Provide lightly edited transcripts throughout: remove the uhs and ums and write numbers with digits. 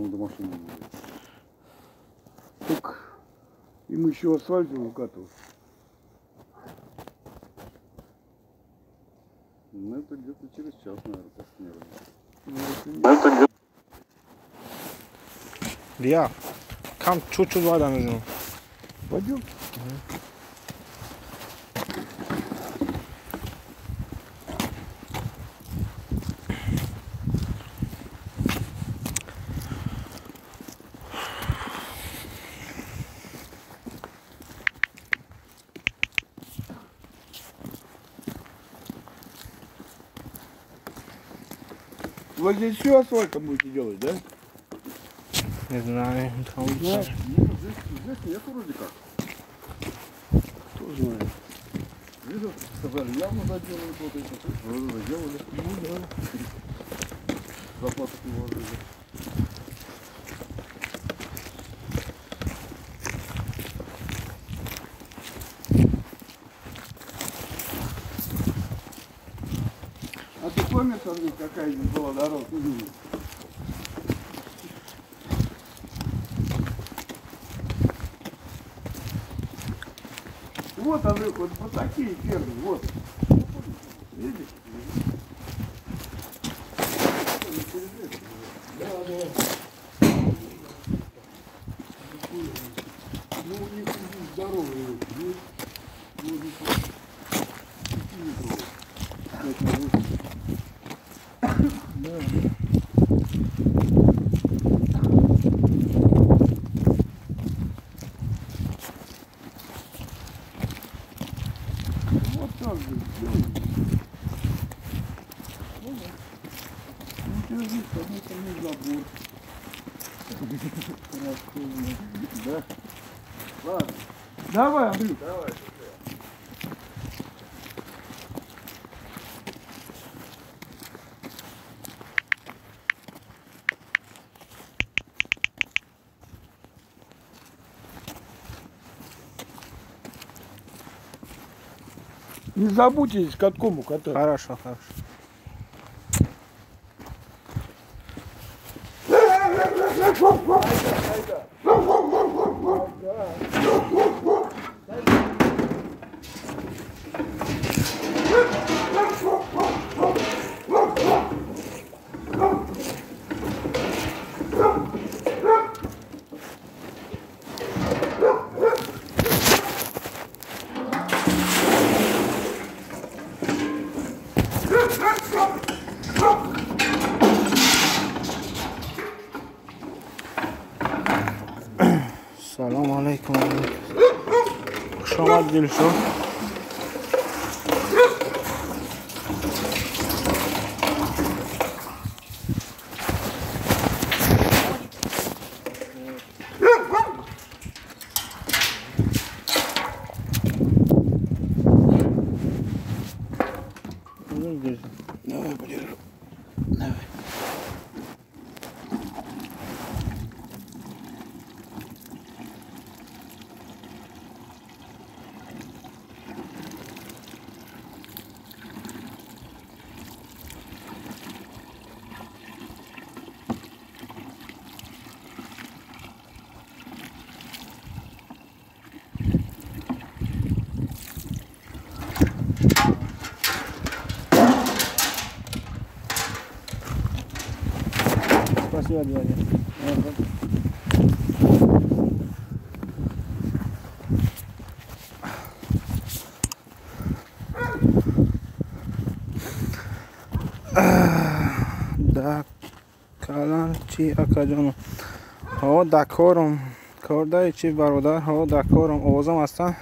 он до машины не будет. Так, им еще асфальт выкатывать. Ну это где-то через час, наверное, посмотрим. Я. Там чуть-чуть вода нужна. Пойдем. Вот здесь все асфальтом будете делать, да? Не знаю. Там Знаешь, ну, здесь нет вроде как. Кто знает. Видишь, сказали, явно заделают вот это. Вроде заделали. Ну да. Заплаток не вложили. А ты помнишь, Андрей, какая здесь была дорога? Вот, Андрюх, вот такие фермы, вот. Видишь? Да, да. Ну, у них здоровые есть. Да. Вот так же сделаем. Ну, держись, потому что не забор. Да? Ладно. Давай, Андрюх. Давай. Не забудьте с катком укатать. Хорошо, хорошо. سلام علیکم. خوش آمد دلشو. Давай, подержу. Давай. Спасибо, дядя. Да, калан чи акаджону. Ҳо дакорум. Кордай чи бародар. Ҳо дакорум. Овозам ҳастан.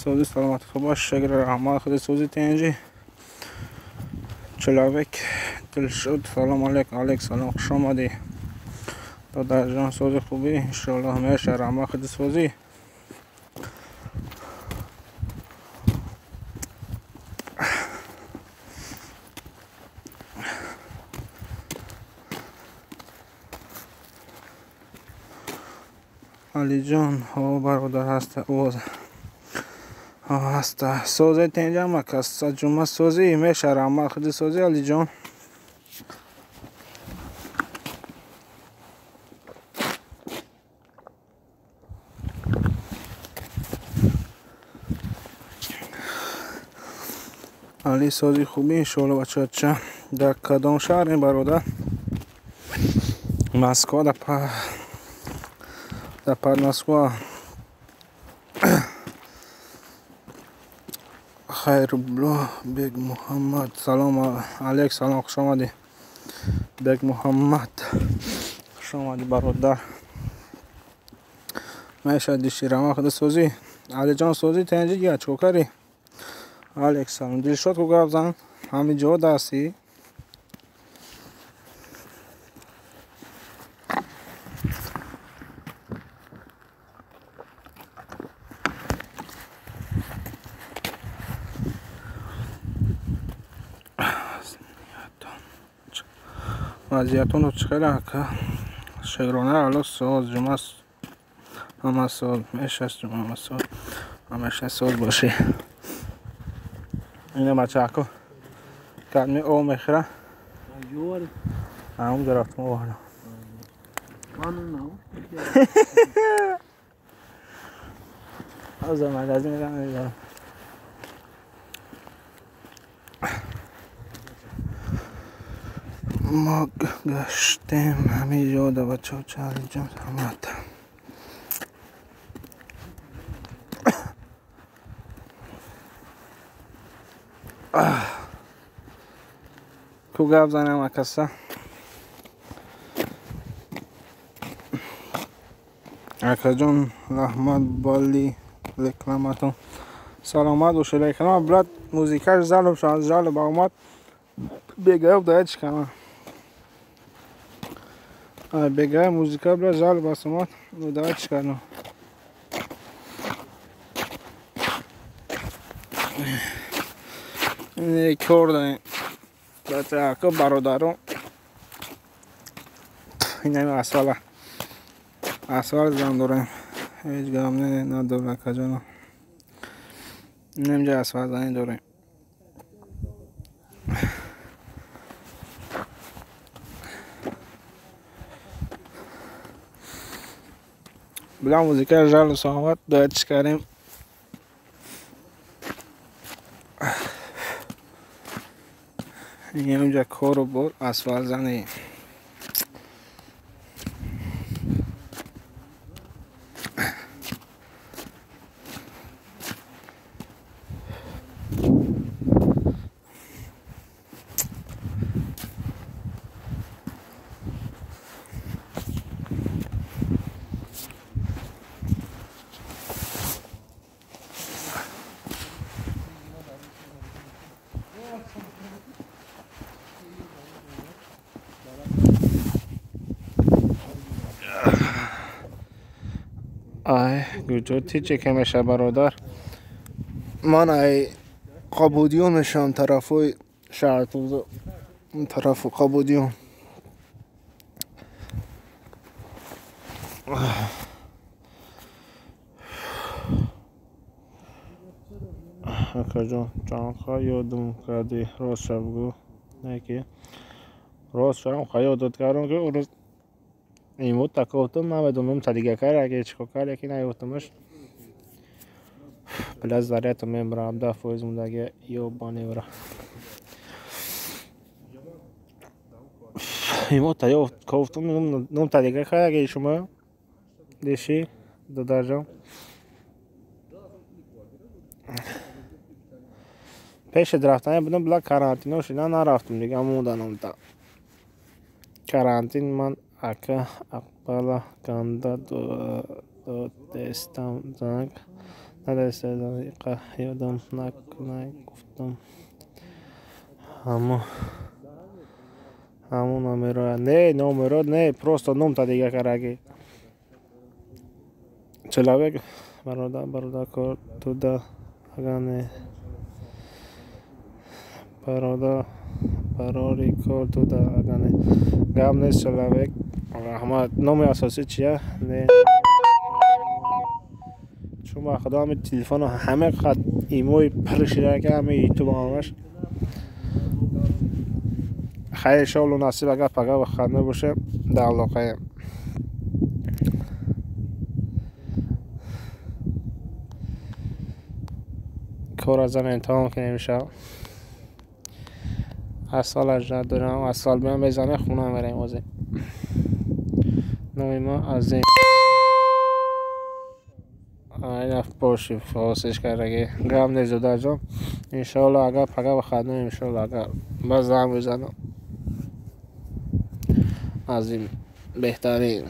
سوزی سلامت خوب باش. شکر رحمت خود سوزی تنجی چلاوک دل شد. سلام علیکم. علیک سلام. خوش آمدی. تو در جان سوزی خوبی انشاءالله همیشه رحمت خود سوزی. علی جان ها برادر هست اوز هست سوزی تنجا مکست جمعه سوزی میشه رحمت خود سوزی علی جان علی سازی خوبی انشالله بچه چه در کدام شهر این برادر مسکو در پر مسکو خیر بلو بیگ محمد سلام علیک سلام خوش آمدی بیگ محمد خوش آمدی برادر میشه دیشی رما خود سوزی علی جان سوزی تنجی گیا چوکری علیک سلام دیل شد کو گفت زن همین جو دستی وضعیتون رو چقدر که شگرانه الان ساز جمعه همه سال میشه جمعه همه سال همیشه سال باشه اینه بچه اکو کدمی او میخوره همون گرفتم او حالا از مگزین میدم ما گشتیم همین یاده بچه ها چهلی جمع همت کو گفت زنم اکسته اکا جون رحمت بالی لکلمتون سلامت و شلیکنم بلد موزیکش زلب شد زلب با اومد بگه داید چکنم بگه موزیکا بلد زلب باست اومد و داید چکنم این یک کور داریم بچه اکا برادرون این همه اسوال زن داریم هیچ گام نداره اکا جانم اینجا اسوال زنی داریم بلا موزیکا جل و سامت باید چکاریم این اینجا کور و بر اسوال زنی گوجوتی چه که میشه برادر من ای قبودیون میشم طرفای شهرتون اون طرف قبودیون اکا جان چند یادم کردی راست شب گو نه که راست شدم یادت کردم که اون روز ایمود تکاوتم نمیدونم تا دیگه کار اگه چیکار کار یکی نیوتمش بلا زریعت میبرم ده فوز مونده یا بانی برا ایمود تا یا کاوتم نم تا دیگه کار اگه شما دیشی دو درجم پیش درفتن بودم بلا کارانتینو شدن نرفتم دیگه مودنم تا کارانتین من اکا اقبالا کنده دو دستم زنگ ندسته دقیقه یادم نگفتم همون نمیره نه نمیره نه پروستا نم تا دیگه کرگی چلاوگ برادر کار تو دا اگانه براری کار تو دا اگانه گام نیست چلاوگ رحمت نام اساسی چیه؟ نه شما خدا همه تلفن و همه خط ایموی پرشیده که همه یوتیوب همش خیلی شغل و نصیب اگر پگه و خنده باشه در علاقه کار از زن امتحان کنیم میشه از سال اجرت دارم از سال بیان بزنه خونه بریم وزی نوی ما از این این باشی فاسش کرده گم نزده جام انشاءالله اگر پگه و خنده انشاءالله اگر بزنم بزنم از این بهترین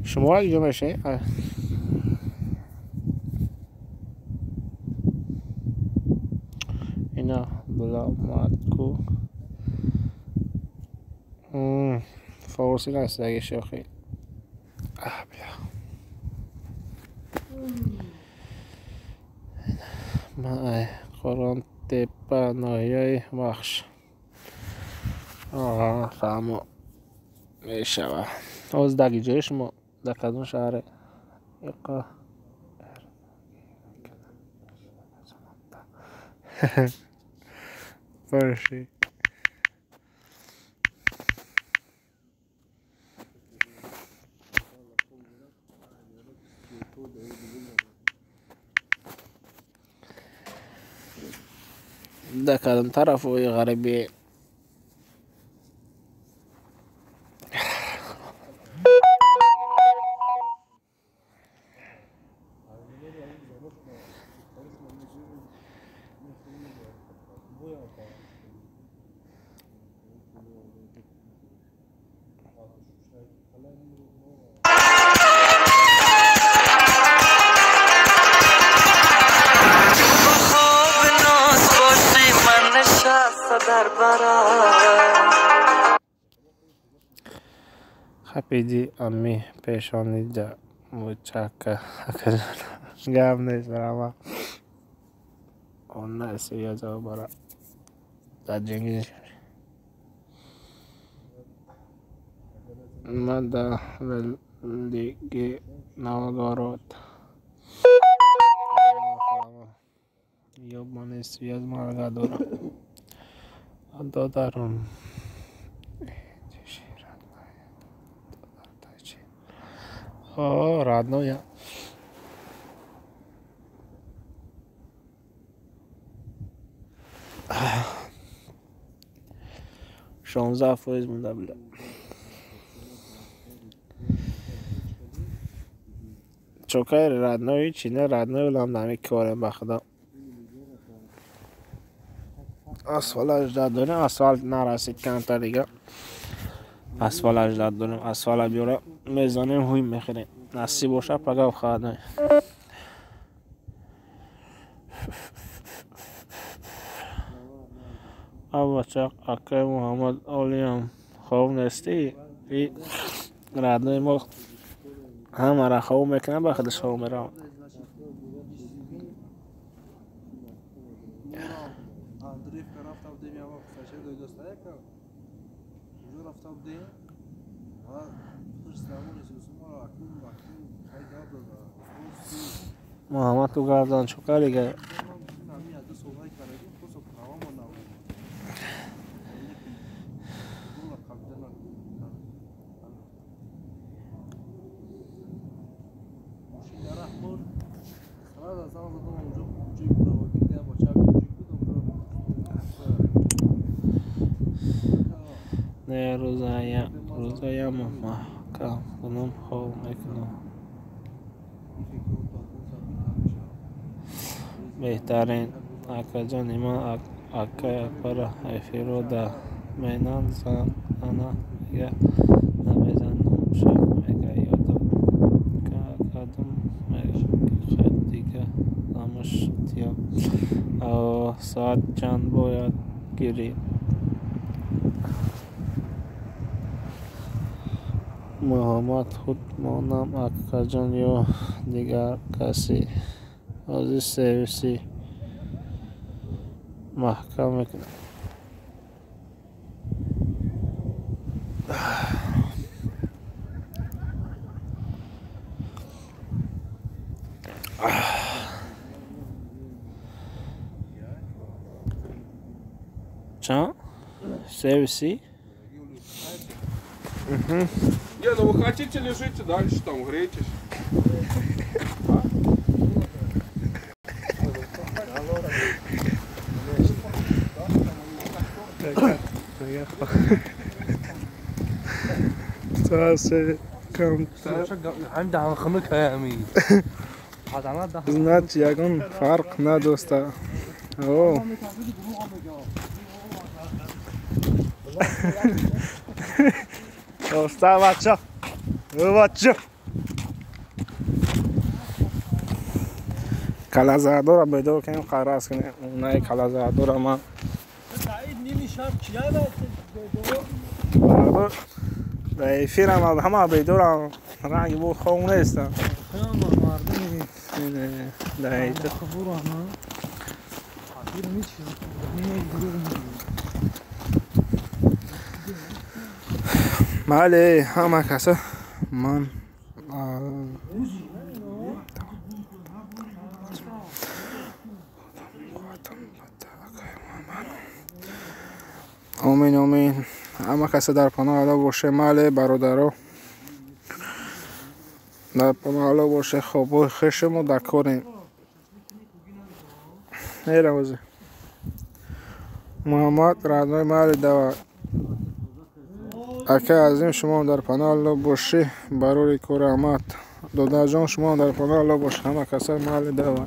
شما اگه میشه اینا بلا ماتکو فارسی نیست اگه شوخی بیا ما قرآن تپا ناهیای بخش فهمو میشوه از دقی جای شما در کدوم شهره یقا باشی در کدوم طرف و غربی خپیدی امی پیشانی جا مچاکا گم نیست برام اون نسی یا جا برا در جنگی من دا لیگی نوگارود یا منیسی از مرگا دارم دو دارم رادنو یا 16 فایز مونده بله چوکای رادنوی چینه رادنوی ولم نمی کارم بخدا اسفال اجداد داریم اسفال نرسید کمتر دیگه اسفال اجداد داریم اسفال بیاره میزانیم هوی میخوریم نصیب باشه پگاه خواهد نمی او بچه اکای محمد آلیم خواب نستی ای رادنوی ما همه را خواب میکنم بخدش خواب میرم محمد تو گردان چوکاری گه نه روزایم ما کنم خواب میکنم بهترین اکا جان ایمان اکای اکبر افیرو دا مینان زن انا یا نمیزنم شب میگه یادم که اکادم میگه خد دیگه نمش تیم او ساعت چند باید گیری محمد خود مانم اکا جان یا دیگر کسی از سرویسی محکم میکنه چند؟ сервиси. Не, ну вы хотите, лежите дальше, там грейтесь. знать ягон фарқ надоста. О. Доста бача. Бача. کلازادورا بدو کنیم قراص کنیم اونای کلازادورا ما در افیر هم همه بدورا رنگ بود خونه استم در ایت بله همه کسا من آمین آمین همه کسی در پناه الله باشه ماله برادرها در پناه الله باشه خوب خشم در کاریم روزی محمد رضای مال دوا اکه عظیم شما در پناه الله باشه برای کرامت دادا جان شما در پناه الله باشه همه کسی مال دوا